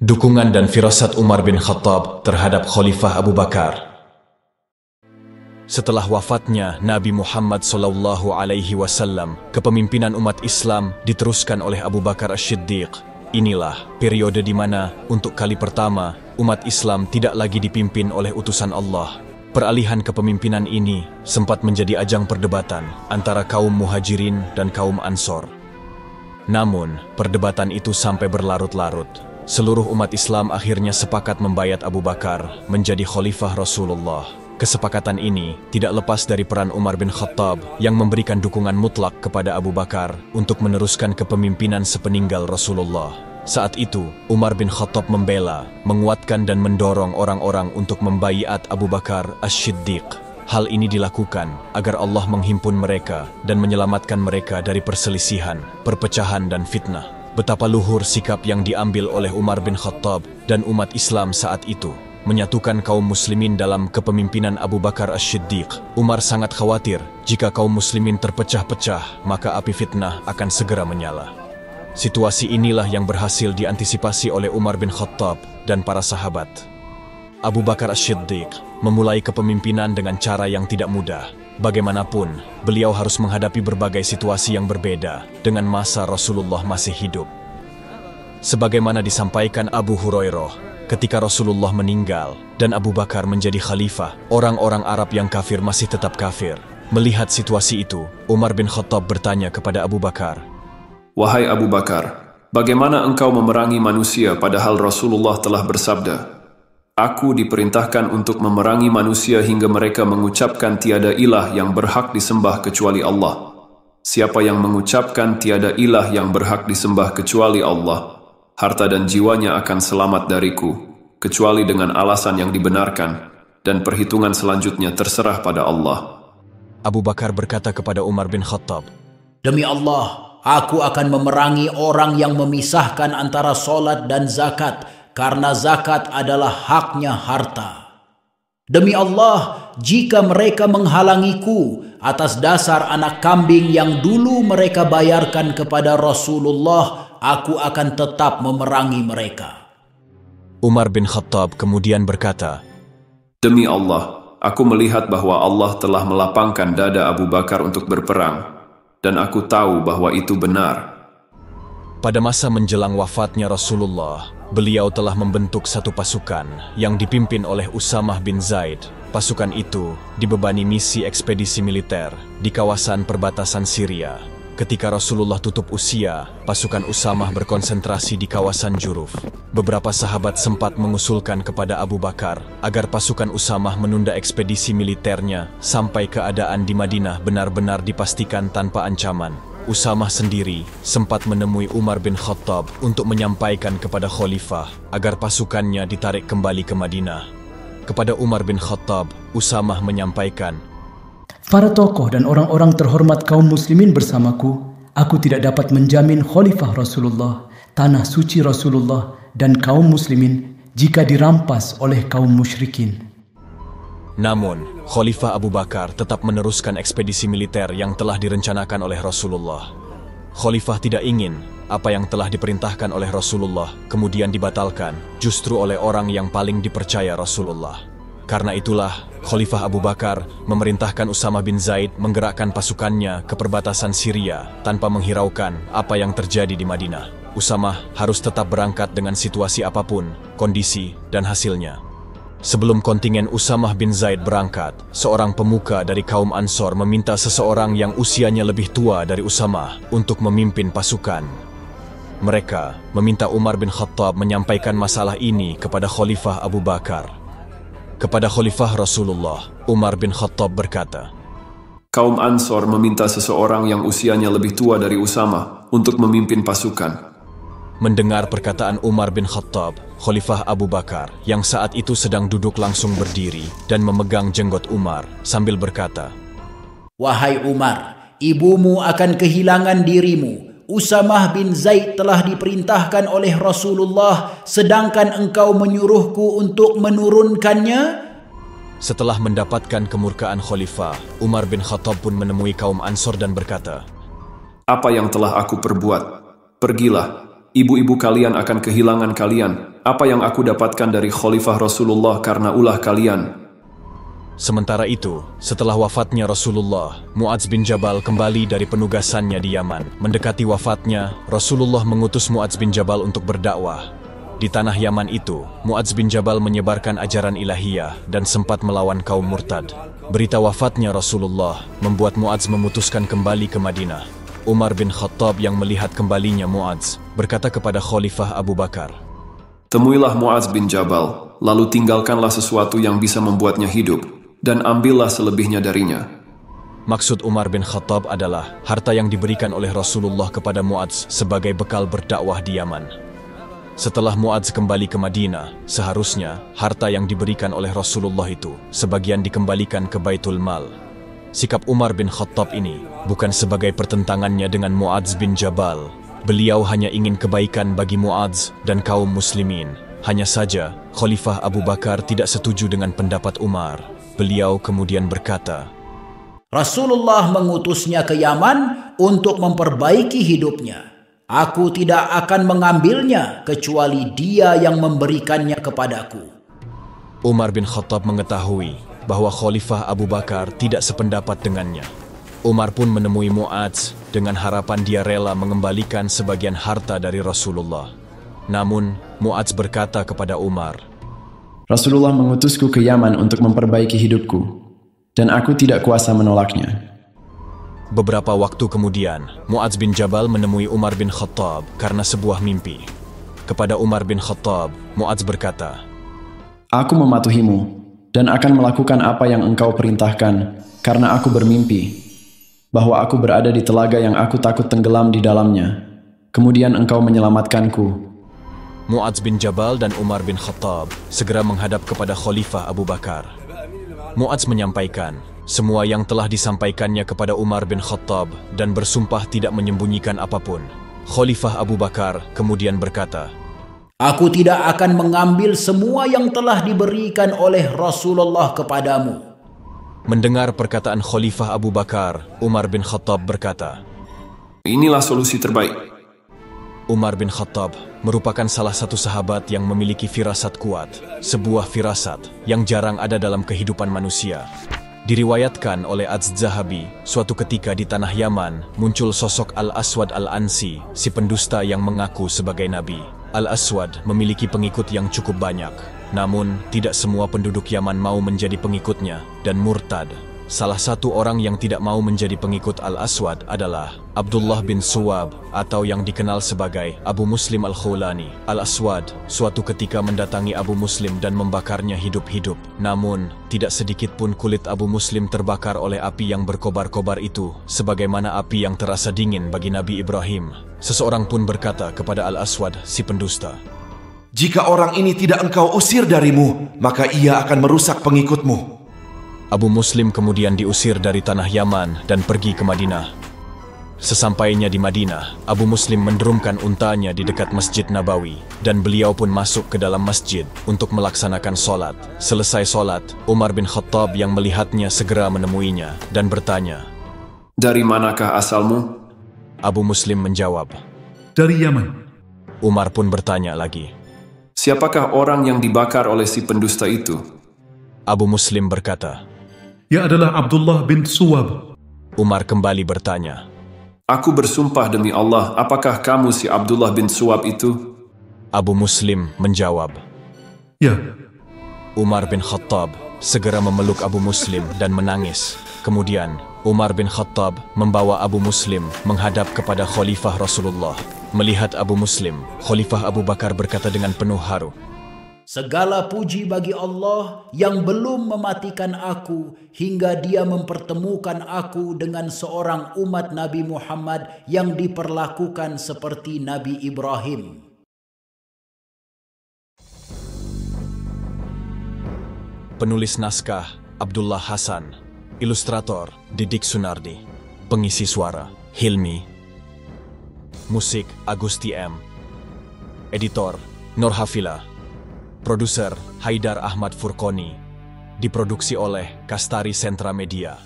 Dukungan dan firasat Umar bin Khattab terhadap Khalifah Abu Bakar. Setelah wafatnya Nabi Muhammad SAW, kepemimpinan umat Islam diteruskan oleh Abu Bakar As-Siddiq. Inilah periode di mana untuk kali pertama umat Islam tidak lagi dipimpin oleh utusan Allah. Peralihan kepemimpinan ini sempat menjadi ajang perdebatan antara kaum Muhajirin dan kaum Ansor. Namun, perdebatan itu sampai berlarut-larut. Seluruh umat Islam akhirnya sepakat membayat Abu Bakar menjadi Khalifah Rasulullah. Kesepakatan ini tidak lepas dari peran Umar bin Khattab yang memberikan dukungan mutlak kepada Abu Bakar untuk meneruskan kepemimpinan sepeninggal Rasulullah. Saat itu, Umar bin Khattab membela, menguatkan dan mendorong orang-orang untuk membaiat Abu Bakar As-Siddiq. Hal ini dilakukan agar Allah menghimpun mereka dan menyelamatkan mereka dari perselisihan, perpecahan dan fitnah. Betapa luhur sikap yang diambil oleh Umar bin Khattab dan umat Islam saat itu, menyatukan kaum muslimin dalam kepemimpinan Abu Bakar As-Siddiq. Umar sangat khawatir jika kaum muslimin terpecah-pecah, maka api fitnah akan segera menyala. Situasi inilah yang berhasil diantisipasi oleh Umar bin Khattab dan para sahabat. Abu Bakar As-Siddiq memulai kepemimpinan dengan cara yang tidak mudah. Bagaimanapun, beliau harus menghadapi berbagai situasi yang berbeda dengan masa Rasulullah masih hidup. Sebagaimana disampaikan Abu Hurairah, ketika Rasulullah meninggal dan Abu Bakar menjadi khalifah, orang-orang Arab yang kafir masih tetap kafir. Melihat situasi itu, Umar bin Khattab bertanya kepada Abu Bakar, "Wahai Abu Bakar, bagaimana engkau memerangi manusia padahal Rasulullah telah bersabda, Aku diperintahkan untuk memerangi manusia hingga mereka mengucapkan tiada ilah yang berhak disembah kecuali Allah. Siapa yang mengucapkan tiada ilah yang berhak disembah kecuali Allah, harta dan jiwanya akan selamat dariku, kecuali dengan alasan yang dibenarkan, dan perhitungan selanjutnya terserah pada Allah." Abu Bakar berkata kepada Umar bin Khattab, "Demi Allah, aku akan memerangi orang yang memisahkan antara solat dan zakat, karena zakat adalah haknya harta. Demi Allah, jika mereka menghalangiku atas dasar anak kambing yang dulu mereka bayarkan kepada Rasulullah, aku akan tetap memerangi mereka." Umar bin Khattab kemudian berkata, "Demi Allah, aku melihat bahwa Allah telah melapangkan dada Abu Bakar untuk berperang, dan aku tahu bahwa itu benar." Pada masa menjelang wafatnya Rasulullah, beliau telah membentuk satu pasukan yang dipimpin oleh Usamah bin Zaid. Pasukan itu dibebani misi ekspedisi militer di kawasan perbatasan Syria. Ketika Rasulullah tutup usia, pasukan Usamah berkonsentrasi di kawasan Juruf. Beberapa sahabat sempat mengusulkan kepada Abu Bakar agar pasukan Usamah menunda ekspedisi militernya sampai keadaan di Madinah benar-benar dipastikan tanpa ancaman. Usamah sendiri sempat menemui Umar bin Khattab untuk menyampaikan kepada Khalifah agar pasukannya ditarik kembali ke Madinah. Kepada Umar bin Khattab, Usamah menyampaikan, "Para tokoh dan orang-orang terhormat kaum muslimin bersamaku, aku tidak dapat menjamin Khalifah Rasulullah, tanah suci Rasulullah, dan kaum muslimin jika dirampas oleh kaum musyrikin." Namun, Khalifah Abu Bakar tetap meneruskan ekspedisi militer yang telah direncanakan oleh Rasulullah. Khalifah tidak ingin apa yang telah diperintahkan oleh Rasulullah kemudian dibatalkan justru oleh orang yang paling dipercaya Rasulullah. Karena itulah, Khalifah Abu Bakar memerintahkan Usamah bin Zaid menggerakkan pasukannya ke perbatasan Syria tanpa menghiraukan apa yang terjadi di Madinah. Usamah harus tetap berangkat dengan situasi apapun, kondisi, dan hasilnya. Sebelum kontingen Usamah bin Zaid berangkat, seorang pemuka dari kaum Ansor meminta seseorang yang usianya lebih tua dari Usamah untuk memimpin pasukan. Mereka meminta Umar bin Khattab menyampaikan masalah ini kepada Khalifah Abu Bakar. Kepada Khalifah Rasulullah, Umar bin Khattab berkata, "Kaum Ansor meminta seseorang yang usianya lebih tua dari Usamah untuk memimpin pasukan." Mendengar perkataan Umar bin Khattab, Khalifah Abu Bakar yang saat itu sedang duduk langsung berdiri dan memegang jenggot Umar sambil berkata, "Wahai Umar, ibumu akan kehilangan dirimu. Usamah bin Zaid telah diperintahkan oleh Rasulullah, sedangkan engkau menyuruhku untuk menurunkannya." Setelah mendapatkan kemurkaan Khalifah, Umar bin Khattab pun menemui kaum Ansor dan berkata, "Apa yang telah aku perbuat? Pergilah. Ibu-ibu kalian akan kehilangan kalian, apa yang aku dapatkan dari Khalifah Rasulullah karena ulah kalian. Sementara itu, setelah wafatnya Rasulullah, Mu'adz bin Jabal kembali dari penugasannya di Yaman. Mendekati wafatnya, Rasulullah mengutus Mu'adz bin Jabal untuk berdakwah. Di tanah Yaman itu, Mu'adz bin Jabal menyebarkan ajaran ilahiyah dan sempat melawan kaum murtad. Berita wafatnya Rasulullah membuat Mu'adz memutuskan kembali ke Madinah. Umar bin Khattab yang melihat kembalinya Mu'adz berkata kepada Khalifah Abu Bakar, Temuilah Mu'adz bin Jabal, lalu tinggalkanlah sesuatu yang bisa membuatnya hidup, dan ambillah selebihnya darinya. Maksud Umar bin Khattab adalah harta yang diberikan oleh Rasulullah kepada Mu'adz sebagai bekal berdakwah di Yaman. Setelah Mu'adz kembali ke Madinah, seharusnya harta yang diberikan oleh Rasulullah itu sebagian dikembalikan ke Baitul Mal. Sikap Umar bin Khattab ini bukan sebagai pertentangannya dengan Mu'adz bin Jabal. Beliau hanya ingin kebaikan bagi Mu'adz dan kaum muslimin. Hanya saja, Khalifah Abu Bakar tidak setuju dengan pendapat Umar. Beliau kemudian berkata, Rasulullah mengutusnya ke Yaman untuk memperbaiki hidupnya. Aku tidak akan mengambilnya kecuali dia yang memberikannya kepadaku. Umar bin Khattab mengetahui bahwa Khalifah Abu Bakar tidak sependapat dengannya. Umar pun menemui Mu'adz dengan harapan dia rela mengembalikan sebagian harta dari Rasulullah. Namun, Mu'adz berkata kepada Umar, Rasulullah mengutusku ke Yaman untuk memperbaiki hidupku, dan aku tidak kuasa menolaknya. Beberapa waktu kemudian, Mu'adz bin Jabal menemui Umar bin Khattab karena sebuah mimpi. Kepada Umar bin Khattab, Mu'adz berkata, Aku mematuhimu, dan akan melakukan apa yang engkau perintahkan, karena aku bermimpi, bahwa aku berada di telaga yang aku takut tenggelam di dalamnya. Kemudian engkau menyelamatkanku. Mu'adz bin Jabal dan Umar bin Khattab segera menghadap kepada Khalifah Abu Bakar. Mu'adz menyampaikan semua yang telah disampaikannya kepada Umar bin Khattab dan bersumpah tidak menyembunyikan apapun. Khalifah Abu Bakar kemudian berkata, Aku tidak akan mengambil semua yang telah diberikan oleh Rasulullah kepadamu. Mendengar perkataan Khalifah Abu Bakar, Umar bin Khattab berkata, Inilah solusi terbaik. Umar bin Khattab merupakan salah satu sahabat yang memiliki firasat kuat, sebuah firasat yang jarang ada dalam kehidupan manusia. Diriwayatkan oleh Az-Zahabi, suatu ketika di tanah Yaman muncul sosok Al-Aswad Al-Ansi, si pendusta yang mengaku sebagai nabi. Al-Aswad memiliki pengikut yang cukup banyak, namun tidak semua penduduk Yaman mau menjadi pengikutnya dan murtad. Salah satu orang yang tidak mau menjadi pengikut Al-Aswad adalah Abdullah bin Suwab atau yang dikenal sebagai Abu Muslim Al-Khawlani. Al-Aswad suatu ketika mendatangi Abu Muslim dan membakarnya hidup-hidup. Namun, tidak sedikit pun kulit Abu Muslim terbakar oleh api yang berkobar-kobar itu, sebagaimana api yang terasa dingin bagi Nabi Ibrahim. Seseorang pun berkata kepada Al-Aswad, si pendusta, Jika orang ini tidak engkau usir darimu, maka ia akan merusak pengikutmu. Abu Muslim kemudian diusir dari tanah Yaman dan pergi ke Madinah. Sesampainya di Madinah, Abu Muslim menderumkan untanya di dekat Masjid Nabawi dan beliau pun masuk ke dalam masjid untuk melaksanakan sholat. Selesai sholat, Umar bin Khattab yang melihatnya segera menemuinya dan bertanya, Dari manakah asalmu? Abu Muslim menjawab, Dari Yaman. Umar pun bertanya lagi, Siapakah orang yang dibakar oleh si pendusta itu? Abu Muslim berkata, Ia adalah Abdullah bin Suwab. Umar kembali bertanya, Aku bersumpah demi Allah, apakah kamu si Abdullah bin Suwab itu? Abu Muslim menjawab, Ya. Umar bin Khattab segera memeluk Abu Muslim dan menangis. Kemudian, Umar bin Khattab membawa Abu Muslim menghadap kepada Khalifah Rasulullah. Melihat Abu Muslim, Khalifah Abu Bakar berkata dengan penuh haru, Segala puji bagi Allah yang belum mematikan aku hingga dia mempertemukan aku dengan seorang umat Nabi Muhammad yang diperlakukan seperti Nabi Ibrahim. Penulis naskah Abdullah Hasan, ilustrator Didik Sunardi, pengisi suara Hilmi, musik Agusti M, editor Nur Hafila, produser Haidar Ahmad Furqoni, diproduksi oleh Kastari Sentra Media.